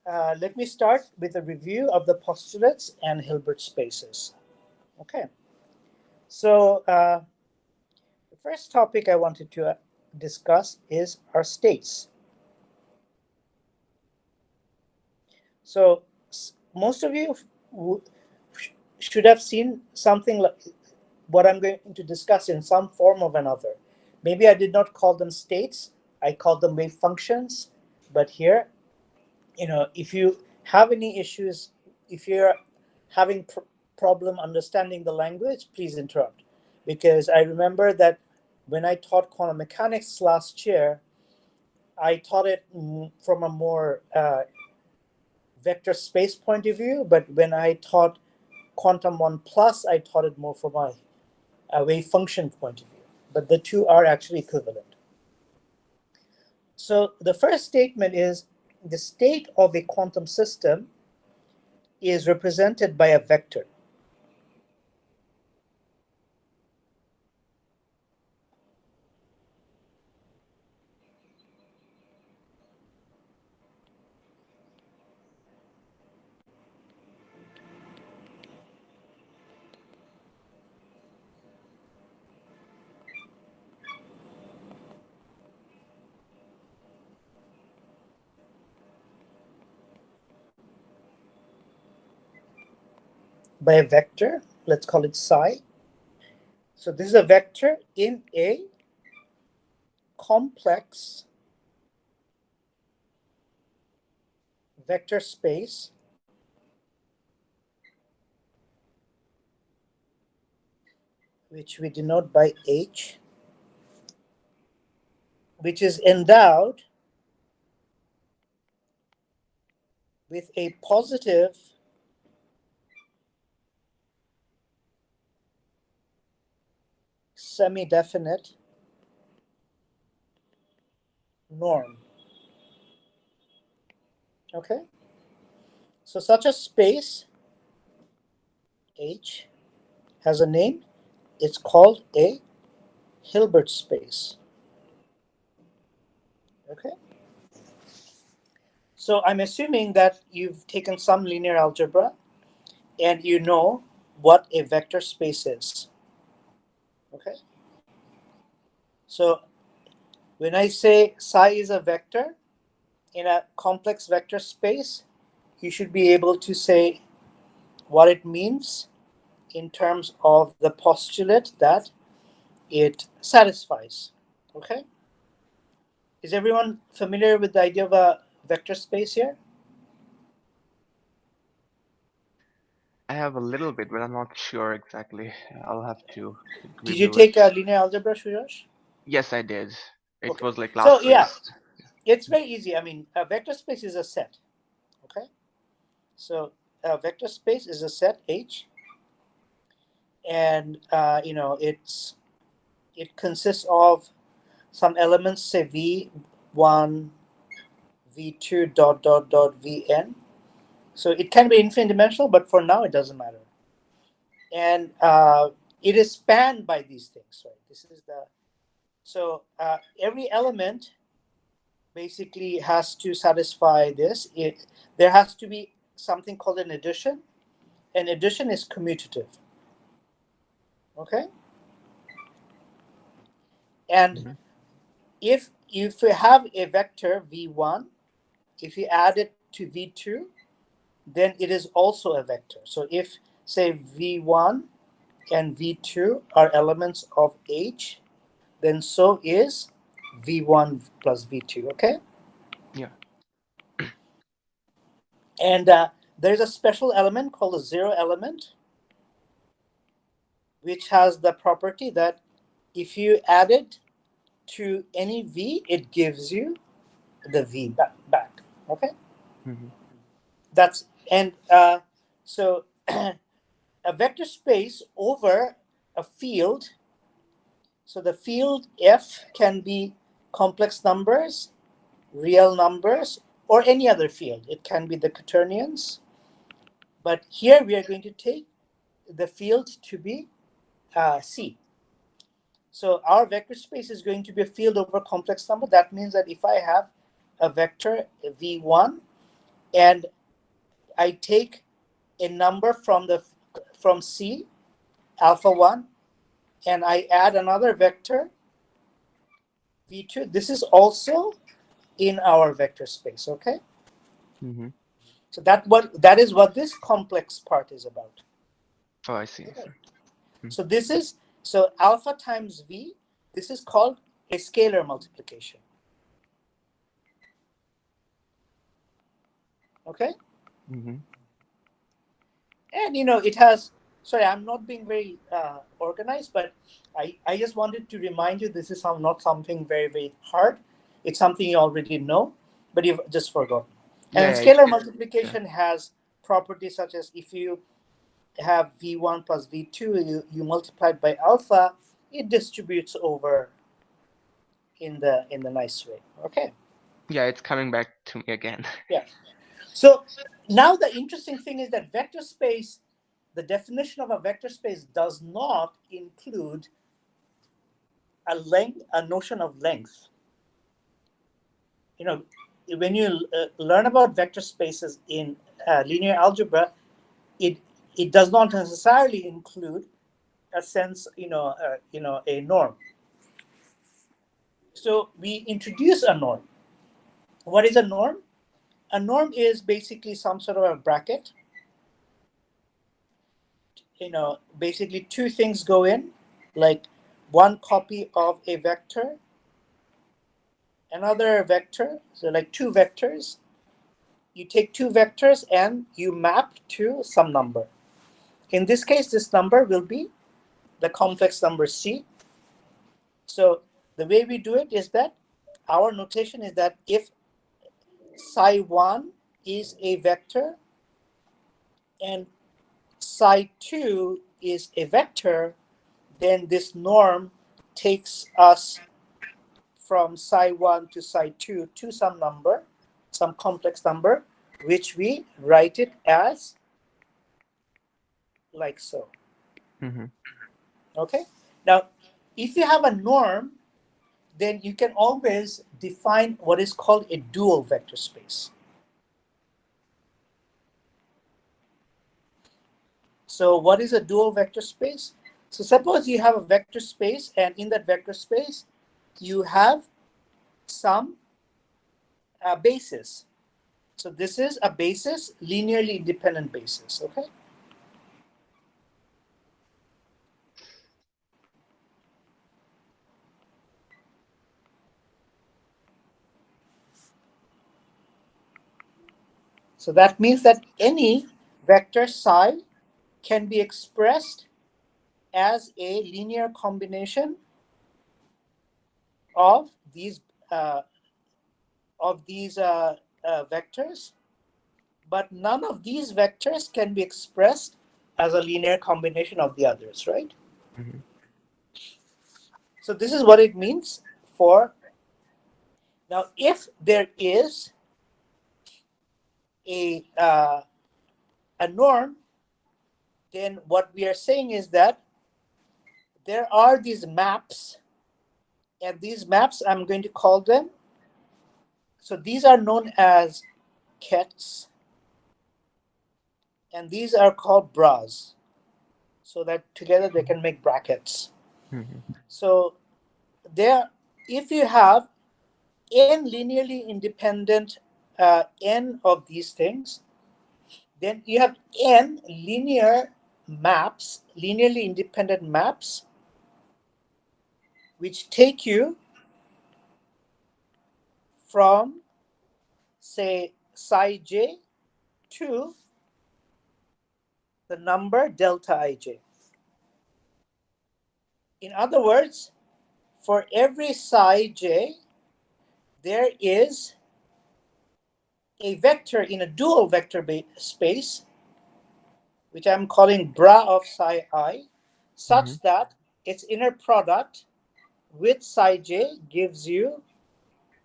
Let me start with a review of the postulates and Hilbert spaces. Okay, so the first topic I wanted to discuss is our states. So most of you should have seen something like what I'm going to discuss in some form or another. Maybe I did not call them states, I called them wave functions, but here, if you have any issues, if you're having problem understanding the language, please interrupt, because I remember that when I taught quantum mechanics last year, I taught it from a more vector space point of view, but when I taught quantum 1 plus, I taught it more from a wave function point of view, but the two are actually equivalent. So the first statement is the state of a quantum system is represented by a vector. By a vector, let's call it psi. So this is a vector in a complex vector space which we denote by H, which is endowed with a positive semi-definite norm. Okay, so such a space H has a name. It's called a Hilbert space. Okay, so I'm assuming that you've taken some linear algebra and you know what a vector space is. Okay, so when I say psi is a vector in a complex vector space, you should be able to say what it means in terms of the postulate that it satisfies. Okay, is everyone familiar with the idea of a vector space here? I have a little bit, but I'm not sure exactly. I'll have to Did you review it. take linear algebra, Shuyash? Yes, I did. It Okay, was like so last yeah, quiz. it's very easy. I mean, a vector space is a set. Okay, so a vector space is a set H, and it consists of some elements, say v1, v2 dot dot dot vn. So it can be infinite dimensional, but for now it doesn't matter. And it is spanned by these things, right? This is the so every element basically has to satisfy this. There has to be something called an addition. An addition is commutative. Okay, and Hmm. if you have a vector v1, if you add it to v2, then it is also a vector. So if say v1 and v2 are elements of H, then so is v1 plus v2. Okay, Yeah. and there's a special element called a zero element, which has the property that if you add it to any v, it gives you the v back. Okay, Hmm. that's and so a vector space over a field. So the field F can be complex numbers, real numbers, or any other field. It can be the quaternions. But here we are going to take the field to be C. So our vector space is going to be a field over complex number. That means that if I have a vector v1 and I take a number from C, alpha 1, and I add another vector, V2. This is also in our vector space, okay? Mm-hmm. So that is what this complex part is about. Oh, I see. Okay. So alpha times V, this is called a scalar multiplication. Okay? Mm-hmm. And it has, sorry, I'm not being very organized, but I just wanted to remind you this is not something very, very hard. It's something you already know, but you've just forgotten. And Yeah, scalar yeah. multiplication has properties such as if you have V1 plus V2, you multiply it by alpha, it distributes over in the nice way. Okay. Yeah, it's coming back to me again. Yeah. So now the interesting thing is that vector space, the definition of a vector space does not include a notion of length. When you learn about vector spaces in linear algebra, it does not necessarily include a sense, a norm. So we introduce a norm. What is a norm? A norm is basically some sort of a bracket. Basically two things go in, like one copy of a vector, another vector, so like two vectors. You take two vectors and you map to some number. In this case, this number will be the complex number C. So the way we do it is that our notation is that if psi1 is a vector and psi2 is a vector, then this norm takes us from psi1 to psi2 to some number, some complex number, which we write it as like so. Mm-hmm. Okay? Now, if you have a norm, then you can always define what is called a dual vector space. So what is a dual vector space? So suppose you have a vector space, and in that vector space, you have some basis. So this is a basis, linearly independent basis, okay? So that means that any vector psi can be expressed as a linear combination of these uh, vectors, but none of these vectors can be expressed as a linear combination of the others, right? Mm-hmm. So this is what it means for now. If there is a norm, then what we are saying is that there are these maps, and these maps I'm going to call them. So these are known as kets, and these are called bras, so that together they can make brackets. Mm-hmm. So there, if you have n linearly independent n of these things, then you have n linear maps, linearly independent maps, which take you from, say, psi j to the number delta ij. In other words, for every psi j, there is a vector in a dual vector space, which I'm calling bra of psi I, Mm-hmm. such that its inner product with psi j gives you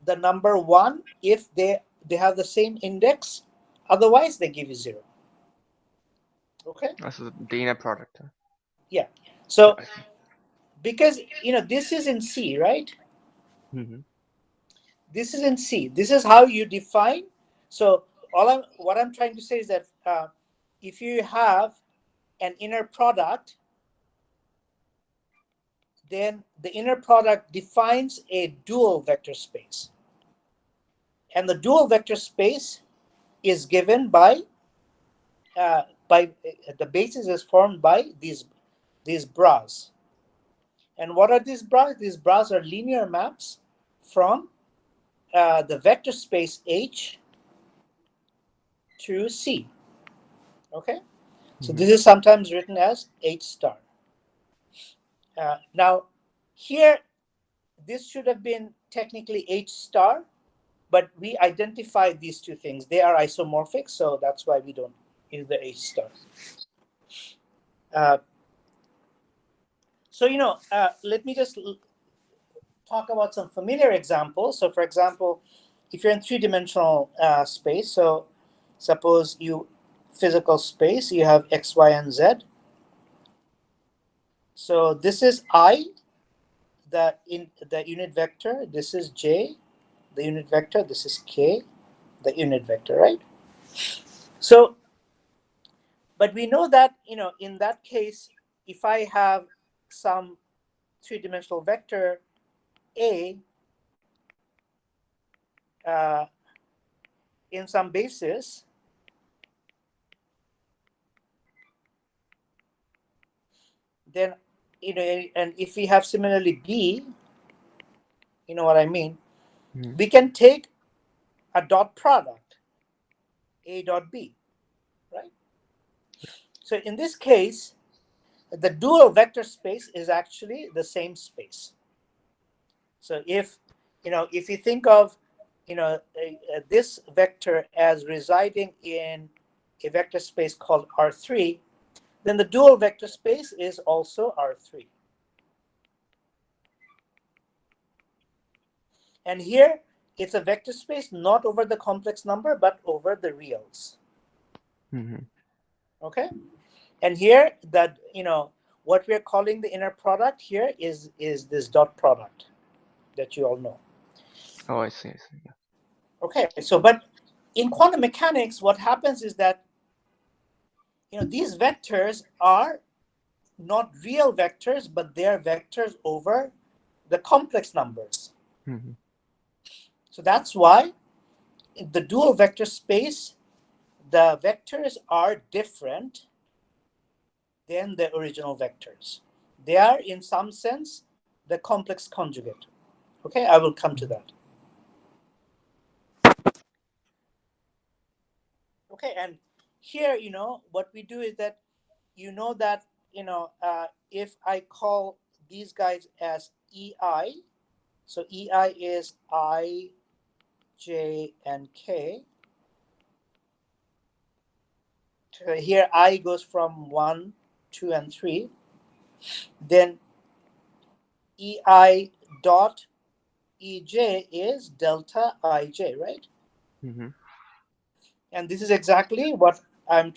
the number 1 if they have the same index. Otherwise, they give you 0. Okay? This is the inner product. Huh? Yeah. Oh, So I see. because, this is in C, right? Mm-hmm. This is in C. This is how you define. So what I'm trying to say is that if you have an inner product, then the inner product defines a dual vector space. And the dual vector space is given by the basis is formed by these bras. And what are these bras? These bras are linear maps from the vector space H to C. Okay, so this is sometimes written as H star. Now, here, this should have been technically H star, but we identify these two things. They are isomorphic, so that's why we don't use the H star. So, let me just talk about some familiar examples. So, for example, if you're in three-dimensional space, so suppose physical space, you have X, Y, and Z. So this is I, the unit vector. This is J, the unit vector. This is K, the unit vector, right? So, but we know that, in that case, if I have some three-dimensional vector A in some basis, then, and if we have similarly B, you know what I mean, we can take a dot product, A dot B, right? So in this case, the dual vector space is actually the same space. So if you think of this vector as residing in a vector space called R3, then the dual vector space is also R3. And here it's a vector space not over the complex number but over the reals. Okay, and here that what we're calling the inner product here is this dot product that you all know. Oh, I see. Yeah. Okay, so but in quantum mechanics, what happens is that these vectors are not real vectors, but they are vectors over the complex numbers. So that's why in the dual vector space, the vectors are different than the original vectors. They are, in some sense, the complex conjugate. Okay, I will come to that. Okay, and here, what we do is that, that, if I call these guys as EI, so EI is I, J, and K. So here I goes from 1, 2, and 3. Then EI dot EJ is delta IJ, right? And this is exactly what I'm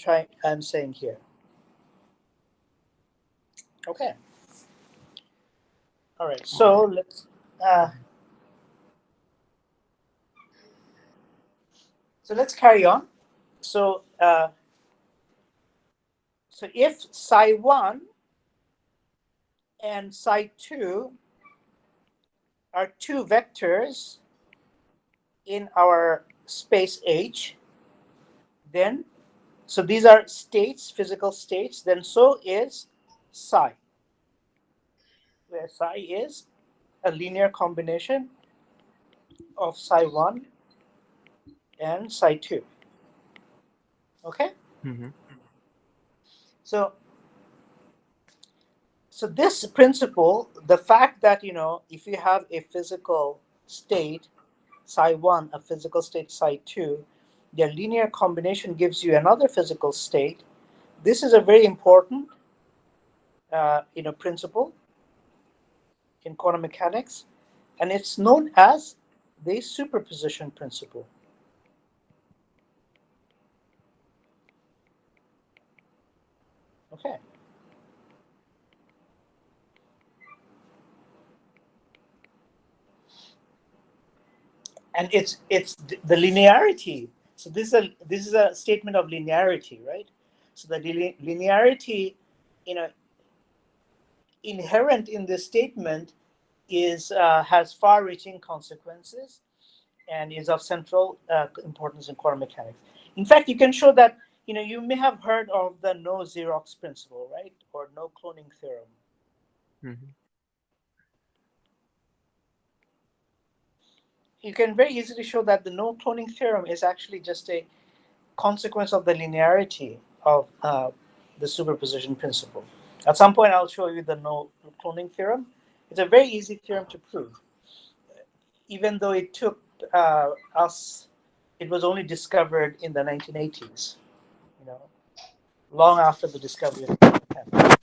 saying here. Okay. All right. So let's carry on. So so if psi 1 and psi 2 are two vectors in our space H, then so these are states, physical states, then so is psi, where psi is a linear combination of psi 1 and psi 2. Okay? So this principle, the fact that, if you have a physical state, psi 1, a physical state psi 2, their linear combination gives you another physical state. This is a very important principle in quantum mechanics, and it's known as the superposition principle. Okay. And it's the linearity. So this is a statement of linearity, right? So the linearity, you know, inherent in this statement is has far-reaching consequences and is of central importance in quantum mechanics. In fact, you can show that, you know, you may have heard of the no Xerox principle, right, or no cloning theorem. Mm-hmm. You can very easily show that the no cloning theorem is actually just a consequence of the linearity of the superposition principle. At some point, I'll show you the no cloning theorem. It's a very easy theorem to prove, even though it took us. It was only discovered in the 1980s. You know, long after the discovery of quantum mechanics.